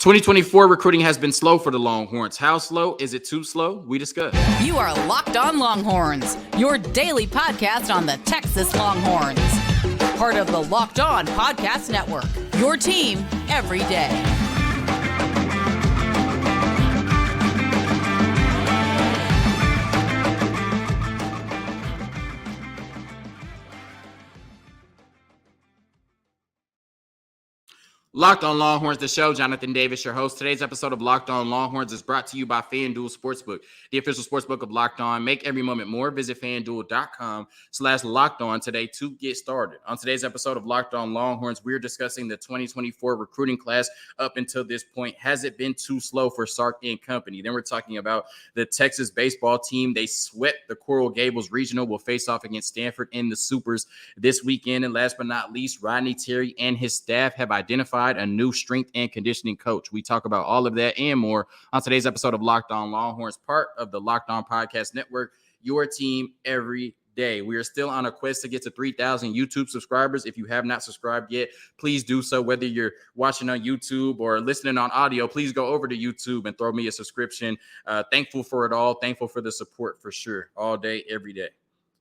2024 recruiting has been slow for the Longhorns. How slow? Is it too slow? We discuss. You are Locked On Longhorns, your daily podcast on the Texas Longhorns. Part of the Locked On Podcast Network, your team every day. Locked On Longhorns, the show. Jonathan Davis, your host. Today's episode of Locked On Longhorns is brought to you by FanDuel Sportsbook, the official sportsbook of Locked On. Make every moment more. Visit FanDuel.com/LockedOn today to get started. On today's episode of Locked On Longhorns, we're discussing the 2024 recruiting class up until this point. Has it been too slow for Sark and company? Then we're talking about the Texas baseball team. They swept the Coral Gables Regional. Will face off against Stanford in the Supers this weekend. And last but not least, Rodney Terry and his staff have identified a new strength and conditioning coach. We talk about all of that and more on today's episode of Locked On Longhorns, part of the Locked On Podcast Network, your team every day. We are still on a quest to get to 3,000 YouTube subscribers. If you have not subscribed yet, please do so. Whether you're watching on YouTube or listening on audio, please go over to YouTube and throw me a subscription. Thankful for it all. Thankful for the support for sure. All day, every day.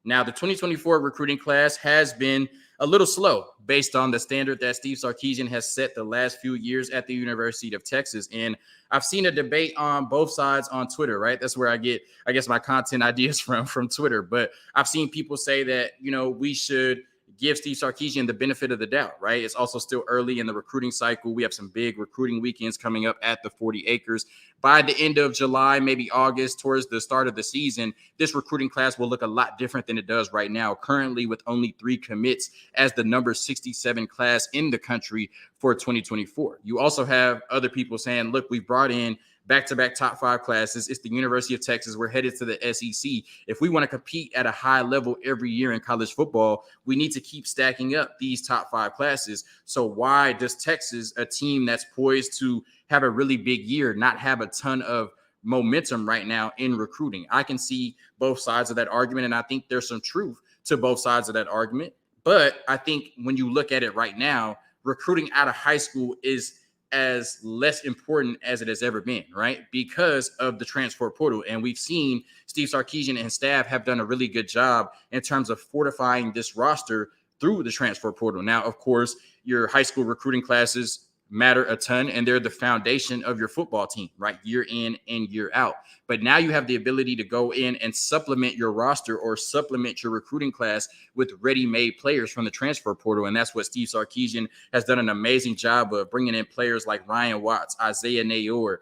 Now, the 2024 recruiting class has been a little slow based on the standard that Steve Sarkisian has set the last few years at the University of Texas. And I've seen a debate on both sides on Twitter, right? That's where I get, my content ideas from Twitter. But I've seen people say that, we should give Steve Sarkisian the benefit of the doubt, right? It's also still early in the recruiting cycle. We have some big recruiting weekends coming up at the 40 acres. By the end of July, maybe August, towards the start of the season, this recruiting class will look a lot different than it does right now, currently with only 3 commits as the number 67 class in the country for 2024. You also have other people saying, look, we've brought in back-to-back top 5 classes. It's the University of Texas. We're headed to the SEC. If we want to compete at a high level every year in college football, we need to keep stacking up these top 5 classes. So why does Texas, a team that's poised to have a really big year, not have a ton of momentum right now in recruiting? I can see both sides of that argument, and I think there's some truth to both sides of that argument. But I think when you look at it right now, recruiting out of high school is as less important as it has ever been, right? Because of the transfer portal. And we've seen Steve Sarkisian and his staff have done a really good job in terms of fortifying this roster through the transfer portal. Now, of course, your high school recruiting classes matter a ton, and they're the foundation of your football team, right? Year in and year out. But now you have the ability to go in and supplement your roster or supplement your recruiting class with ready-made players from the transfer portal. And that's what Steve Sarkisian has done an amazing job of, bringing in players like Ryan Watts, Isaiah Nayor,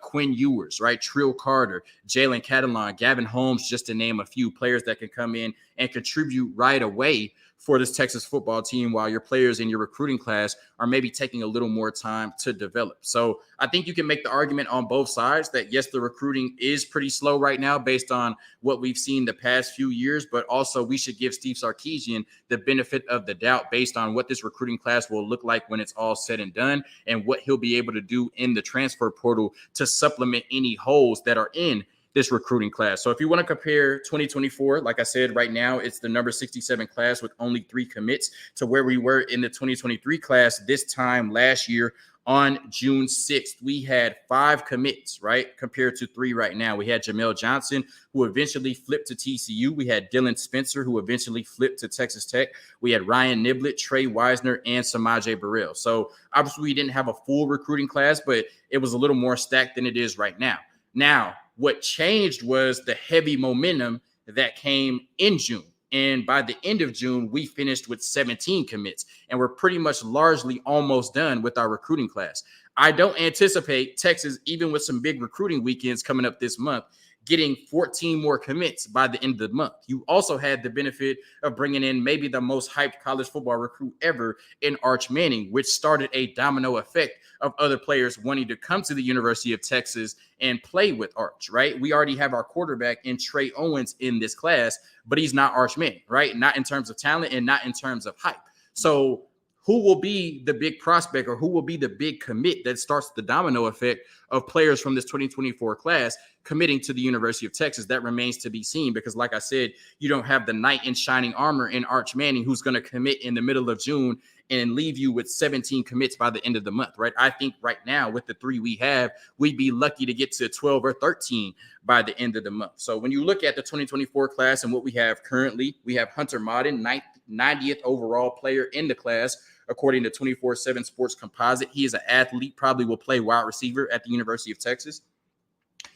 Quinn Ewers, right? Trill Carter, Jalen Catalon, Gavin Holmes, just to name a few players that can come in and contribute right away for this Texas football team, while your players in your recruiting class are maybe taking a little more time to develop. So I think you can make the argument on both sides that, yes, the recruiting is pretty slow right now based on what we've seen the past few years, but also we should give Steve Sarkisian the benefit of the doubt based on what this recruiting class will look like when it's all said and done, and what he'll be able to do in the transfer portal to supplement any holes that are in this recruiting class. So if you want to compare 2024, like I said, right now, it's the number 67 class with only 3 commits to where we were in the 2023 class this time last year. On June 6th, we had 5 commits, right, compared to 3 right now. We had Jamel Johnson, who eventually flipped to TCU. We had Dylan Spencer, who eventually flipped to Texas Tech. We had Ryan Niblett, Trey Wisner, and Samaje Burrell. So obviously we didn't have a full recruiting class, but it was a little more stacked than it is right now. Now, what changed was the heavy momentum that came in June. And by the end of June, we finished with 17 commits, and we're pretty much largely almost done with our recruiting class. I don't anticipate Texas, even with some big recruiting weekends coming up this month, getting 14 more commits by the end of the month. You also had the benefit of bringing in maybe the most hyped college football recruit ever in Arch Manning, which started a domino effect of other players wanting to come to the University of Texas and play with Arch, right? We already have our quarterback in Trey Owens in this class, but he's not Arch Manning, right? Not in terms of talent and not in terms of hype. So who will be the big prospect, or who will be the big commit that starts the domino effect of players from this 2024 class committing to the University of Texas? That remains to be seen, because like I said, you don't have the knight in shining armor in Arch Manning, who's going to commit in the middle of June and leave you with 17 commits by the end of the month, right? I think right now with the 3 we have, we'd be lucky to get to 12 or 13 by the end of the month. So when you look at the 2024 class and what we have currently, we have Hunter Modden, 90th overall player in the class, according to 24/7 Sports Composite. He is an athlete, probably will play wide receiver at the University of Texas.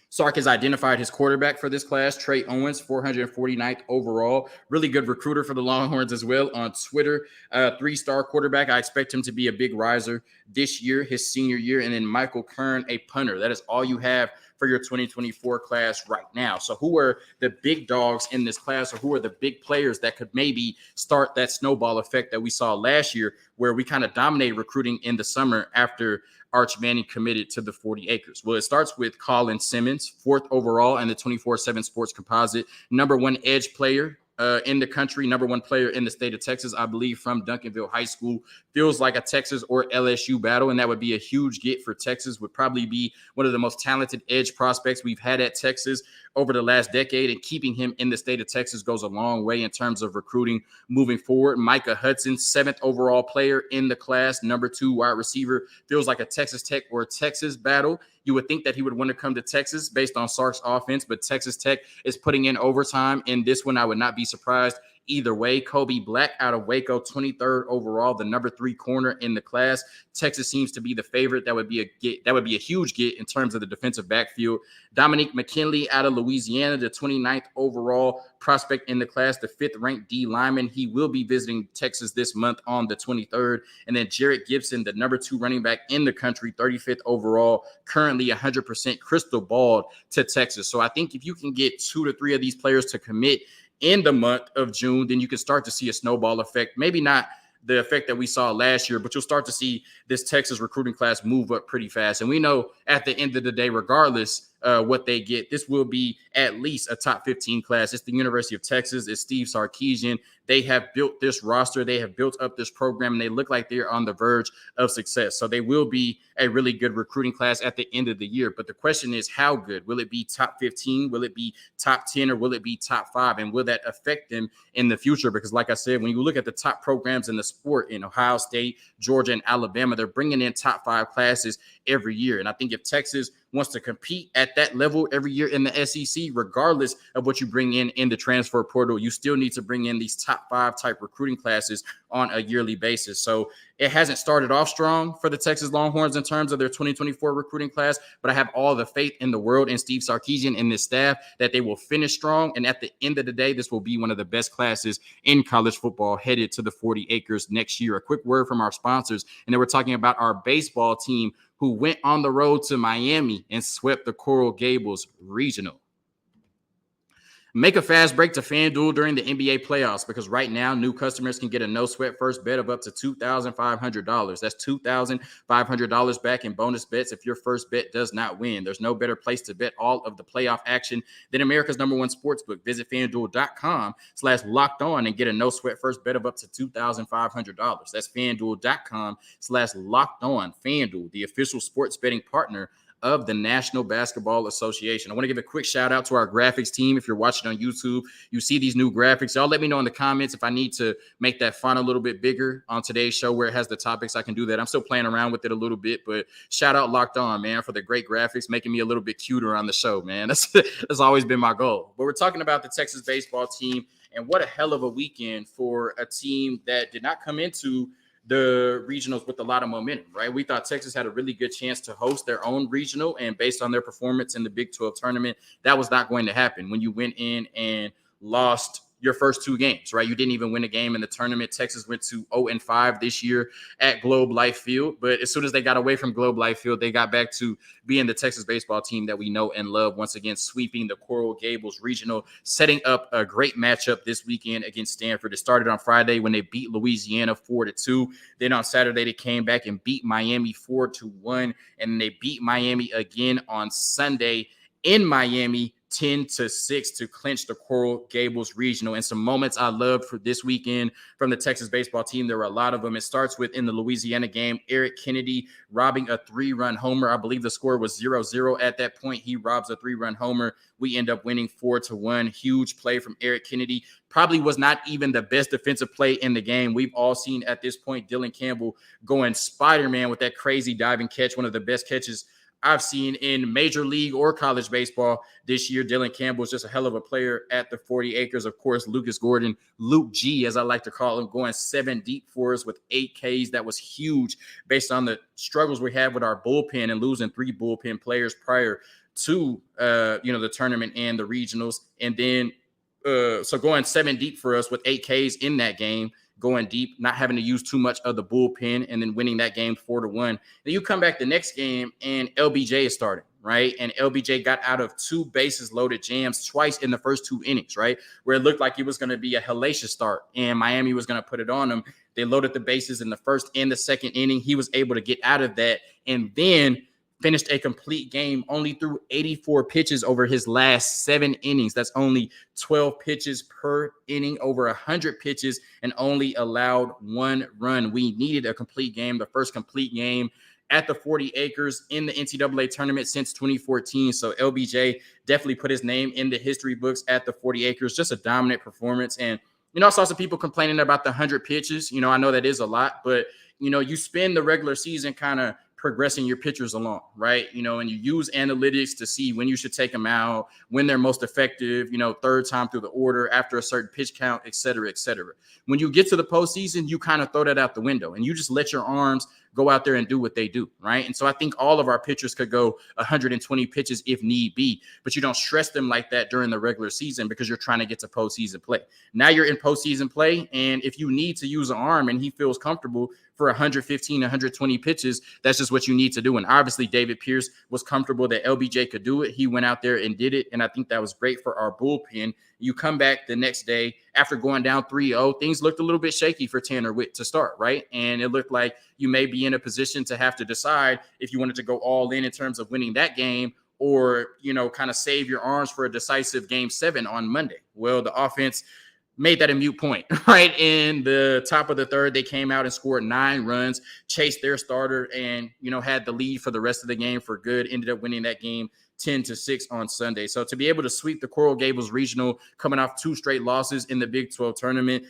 Sark has identified his quarterback for this class, Trey Owens, 449th overall. Really good recruiter for the Longhorns as well on Twitter. 3-star quarterback. I expect him to be a big riser this year, his senior year. And then Michael Kern, a punter. That is all you have for your 2024 class right now. So who are the big dogs in this class, or who are the big players that could maybe start that snowball effect that we saw last year, where we kind of dominated recruiting in the summer after Arch Manning committed to the 40 acres? Well, it starts with Colin Simmons, 4th overall in the 24/7 Sports Composite, number 1 edge player in the country, number 1 player in the state of Texas, I believe, from Duncanville High School. Feels like a Texas or LSU battle, and that would be a huge get for Texas. Would probably be one of the most talented edge prospects we've had at Texas over the last decade, and keeping him in the state of Texas goes a long way in terms of recruiting moving forward. Micah Hudson, 7th overall player in the class, number 2 wide receiver. Feels like a Texas Tech or Texas battle. You would think that he would want to come to Texas based on Sark's offense, but Texas Tech is putting in overtime in this one. I would not be surprised either way. Kobe Black out of Waco, 23rd overall, the number 3 corner in the class. Texas seems to be the favorite. That would be a get. That would be a huge get in terms of the defensive backfield. Dominique McKinley out of Louisiana, the 29th overall prospect in the class, the 5th ranked D lineman. He will be visiting Texas this month on the 23rd. And then Jarrett Gibson, the number 2 running back in the country, 35th overall, currently 100% crystal balled to Texas. So I think if you can get 2 to 3 of these players to commit in the month of June, then you can start to see a snowball effect. Maybe not the effect that we saw last year, but you'll start to see this Texas recruiting class move up pretty fast. And we know at the end of the day, regardless what they get, this will be at least a top 15 class. It's the University of Texas. It's Steve Sarkisian. They have built this roster. They have built up this program, and they look like they're on the verge of success. So they will be a really good recruiting class at the end of the year. But the question is, how good? Will it be top 15? Will it be top 10? Or will it be top 5? And will that affect them in the future? Because like I said, when you look at the top programs in the sport in Ohio State, Georgia, and Alabama, they're bringing in top 5 classes every year. And I think if Texas wants to compete at that level every year in the SEC, regardless of what you bring in the transfer portal, you still need to bring in these top 5 type recruiting classes on a yearly basis. So it hasn't started off strong for the Texas Longhorns in terms of their 2024 recruiting class, but I have all the faith in the world in Steve Sarkisian and this staff that they will finish strong. And at the end of the day, this will be one of the best classes in college football headed to the 40 acres next year. A quick word from our sponsors, and then we're talking about our baseball team who went on the road to Miami and swept the Coral Gables Regional. Make a fast break to FanDuel during the NBA playoffs, because right now new customers can get a no-sweat first bet of up to $2,500. That's $2,500 back in bonus bets if your first bet does not win. There's no better place to bet all of the playoff action than America's #1 sportsbook. Visit FanDuel.com/locked-on and get a no-sweat first bet of up to $2,500. That's FanDuel.com/locked-on. FanDuel, the official sports betting partner of the National Basketball Association. I want to give a quick shout out to our graphics team. If you're watching on YouTube, you see these new graphics. Y'all let me know in the comments if I need to make that font a little bit bigger on today's show where it has the topics. I can do that. I'm still playing around with it a little bit, but shout out Locked On, man, for the great graphics, making me a little bit cuter on the show, man. That's always been my goal. But we're talking about the Texas baseball team, and what a hell of a weekend for a team that did not come into the regionals with a lot of momentum, right? We thought Texas had a really good chance to host their own regional, and based on their performance in the Big 12 tournament, that was not going to happen. When you went in and lost your first 2 games, right? You didn't even win a game in the tournament. Texas went to 0-5 this year at Globe Life Field. But as soon as they got away from Globe Life Field, they got back to being the Texas baseball team that we know and love, once again sweeping the Coral Gables Regional, setting up a great matchup this weekend against Stanford. It started on Friday when they beat Louisiana 4-2. Then on Saturday, they came back and beat Miami 4-1. And they beat Miami again on Sunday in Miami 10-6 to clinch the Coral Gables regional. And some moments I loved for this weekend from the Texas baseball team, there were a lot of them. It starts with in the Louisiana game, Eric Kennedy robbing a 3-run homer. I believe the score was 0-0 at that point. He robs a 3-run homer. We end up winning 4-1. Huge play from Eric Kennedy. Probably was not even the best defensive play in the game. We've all seen at this point Dylan Campbell going Spider-Man with that crazy diving catch, one of the best catches I've seen in Major League or college baseball this year. Dylan Campbell is just a hell of a player at the 40 acres. Of course, Lucas Gordon, Luke G, as I like to call him, going 7 deep for us with 8 Ks. That was huge based on the struggles we had with our bullpen and losing 3 bullpen players prior to the tournament and the regionals. And then so going 7 deep for us with 8 Ks in that game, going deep, not having to use too much of the bullpen, and then winning that game 4-1. Then you come back the next game and LBJ is starting, right? And LBJ got out of 2 bases loaded jams twice in the first 2 innings, right? Where it looked like it was going to be a hellacious start and Miami was going to put it on him. They loaded the bases in the first and the second inning. He was able to get out of that and then finished a complete game, only threw 84 pitches over his last 7 innings. That's only 12 pitches per inning, over 100 pitches, and only allowed 1 run. We needed a complete game, the first complete game at the 40 acres in the NCAA tournament since 2014. So LBJ definitely put his name in the history books at the 40 acres. Just a dominant performance. And, I saw some people complaining about the 100 pitches. I know that is a lot, but, you spend the regular season kind of progressing your pitchers along, right? And you use analytics to see when you should take them out, when they're most effective, third time through the order, after a certain pitch count, et cetera, et cetera. When you get to the postseason, you kind of throw that out the window and you just let your arms go out there and do what they do, right? And so I think all of our pitchers could go 120 pitches if need be, but you don't stress them like that during the regular season because you're trying to get to postseason play. Now you're in postseason play, and if you need to use an arm and he feels comfortable for 115, 120 pitches, that's just what you need to do. And obviously David Pierce was comfortable that LBJ could do it. He went out there and did it, and I think that was great for our bullpen. You come back the next day after going down 3-0, things looked a little bit shaky for Tanner Witt to start, right? And it looked like you may be in a position to have to decide if you wanted to go all in terms of winning that game or, kind of save your arms for a decisive game 7 on Monday. Well, the offense made that a moot point, right? In the top of the third, they came out and scored 9 runs, chased their starter, and, had the lead for the rest of the game for good, ended up winning that game 10-6 on Sunday. So to be able to sweep the Coral Gables regional, coming off 2 straight losses in the Big 12 tournament,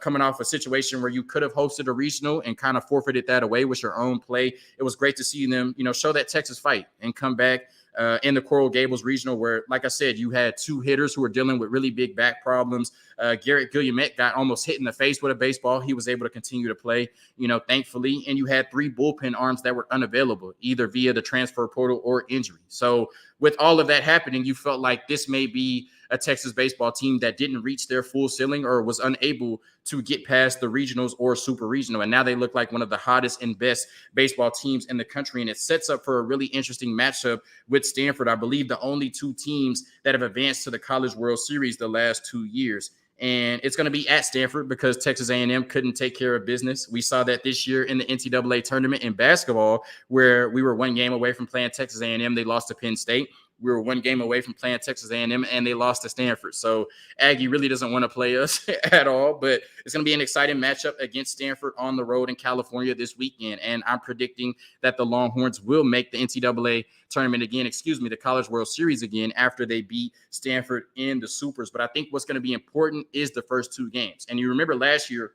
coming off a situation where you could have hosted a regional and kind of forfeited that away with your own play, it was great to see them, show that Texas fight and come back in the Coral Gables regional where, like I said, you had 2 hitters who were dealing with really big back problems. Garrett Guillemette got almost hit in the face with a baseball. He was able to continue to play, thankfully. And you had 3 bullpen arms that were unavailable, either via the transfer portal or injury. So with all of that happening, you felt like this may be a Texas baseball team that didn't reach their full ceiling or was unable to get past the regionals or super regional. And now they look like one of the hottest and best baseball teams in the country. And it sets up for a really interesting matchup with Stanford. I believe the only 2 teams that have advanced to the College World Series the last 2 years. And it's going to be at Stanford because Texas A&M couldn't take care of business. We saw that this year in the NCAA tournament in basketball, where we were 1 game away from playing Texas A&M. They lost to Penn State. We were 1 game away from playing Texas A&M, and they lost to Stanford. So Aggie really doesn't want to play us at all, but it's going to be an exciting matchup against Stanford on the road in California this weekend. And I'm predicting that the Longhorns will make the NCAA tournament again, the College World Series again after they beat Stanford in the Supers. But I think what's going to be important is the first 2 games. And you remember last year,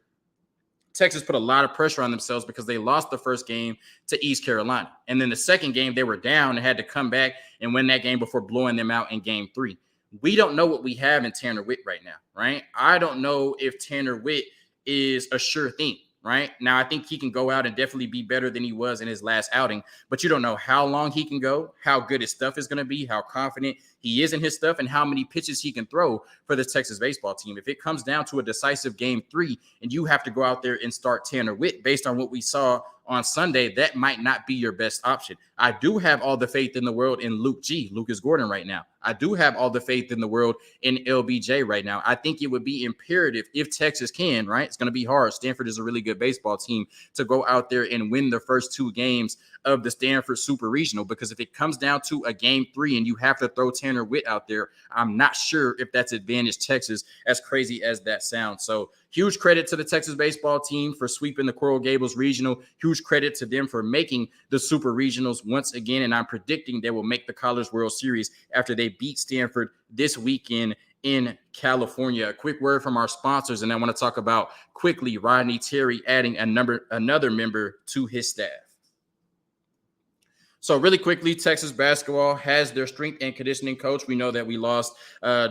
Texas put a lot of pressure on themselves because they lost the first game to East Carolina. And then the second game, they were down and had to come back and win that game before blowing them out in game 3. We don't know what we have in Tanner Witt right now, right? I don't know if Tanner Witt is a sure thing. Right now, I think he can go out and definitely be better than he was in his last outing, but you don't know how long he can go, how good his stuff is going to be, how confident he is in his stuff, and how many pitches he can throw for the Texas baseball team. If it comes down to a decisive game 3 and you have to go out there and start Tanner Witt based on what we saw on Sunday, that might not be your best option. I do have all the faith in the world in Lucas Gordon right now. I do have all the faith in the world in LBJ right now. I think it would be imperative if Texas can, right? It's going to be hard. Stanford is a really good baseball team to go out there and win the first 2 games of the Stanford Super Regional, because if it comes down to a game 3 and you have to throw Tanner Witt out there, I'm not sure if that's advantage Texas, as crazy as that sounds. So huge credit to the Texas baseball team for sweeping the Coral Gables Regional. Huge credit to them for making the Super Regionals once again. And I'm predicting they will make the College World Series after they beat Stanford this weekend in California. A quick word from our sponsors, and I want to talk about quickly Rodney Terry adding another member to his staff. So really quickly, Texas basketball has their strength and conditioning coach. We know that we lost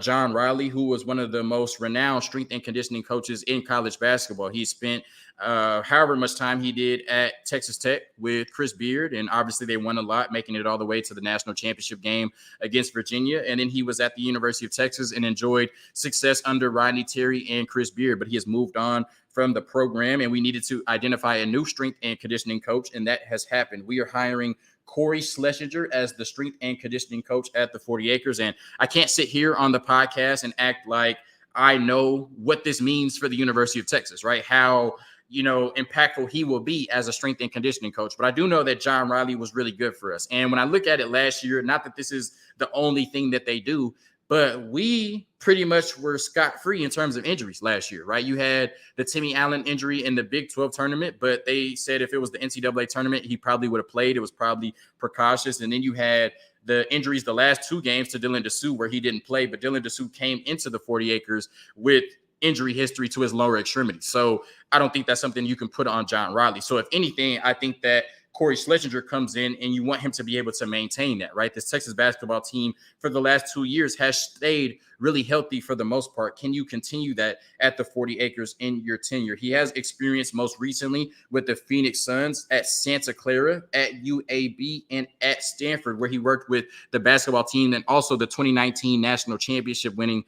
John Riley, who was one of the most renowned strength and conditioning coaches in college basketball. He spent however much time he did at Texas Tech with Chris Beard, and obviously they won a lot, making it all the way to the national championship game against Virginia. And then he was at the University of Texas and enjoyed success under Rodney Terry and Chris Beard, but he has moved on from the program, and we needed to identify a new strength and conditioning coach, and that has happened. We are hiring Corey Schlesinger as the strength and conditioning coach at the 40 Acres. And I can't sit here on the podcast and act like I know what this means for the University of Texas, right? How, impactful he will be as a strength and conditioning coach. But I do know that John Riley was really good for us. And when I look at it last year, not that this is the only thing that they do, but we pretty much were scot-free in terms of injuries last year, right? You had the Timmy Allen injury in the Big 12 tournament, but they said if it was the NCAA tournament, he probably would have played. It was probably precautious. And then you had the injuries the last 2 games to Dylan Dessou, where he didn't play, but Dylan Dessou came into the 40 Acres with injury history to his lower extremity. So I don't think that's something you can put on John Riley. So if anything, I think that Corey Schlesinger comes in and you want him to be able to maintain that, right? This Texas basketball team for the last 2 years has stayed really healthy for the most part. Can you continue that at the 40 Acres in your tenure? He has experience most recently with the Phoenix Suns, at Santa Clara, at UAB, and at Stanford, where he worked with the basketball team and also the 2019 national championship winning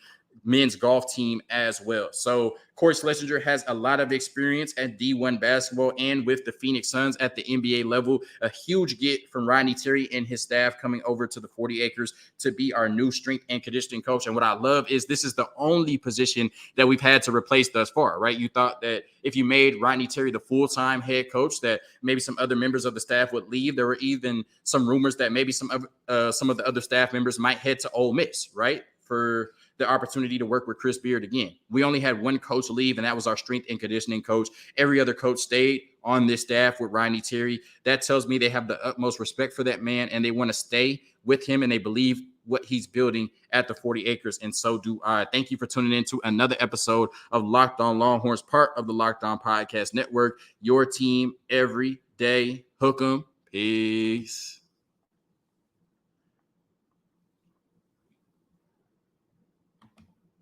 men's golf team as well. So Corey Schlesinger has a lot of experience at D1 basketball and with the Phoenix Suns at the NBA level. A huge get from Rodney Terry and his staff coming over to the 40 Acres to be our new strength and conditioning coach. And what I love is this is the only position that we've had to replace thus far, right? You thought that if you made Rodney Terry the full-time head coach, that maybe some other members of the staff would leave. There were even some rumors that maybe some of the other staff members might head to Ole Miss, right, for the opportunity to work with Chris Beard again. We only had one coach leave, and that was our strength and conditioning coach. Every other coach stayed on this staff with Rodney Terry. That tells me they have the utmost respect for that man, and they want to stay with him, and they believe what he's building at the 40 Acres, and so do I. Thank you for tuning in to another episode of Locked On Longhorns, part of the Locked On Podcast Network. Your team every day. Hook 'em. Peace.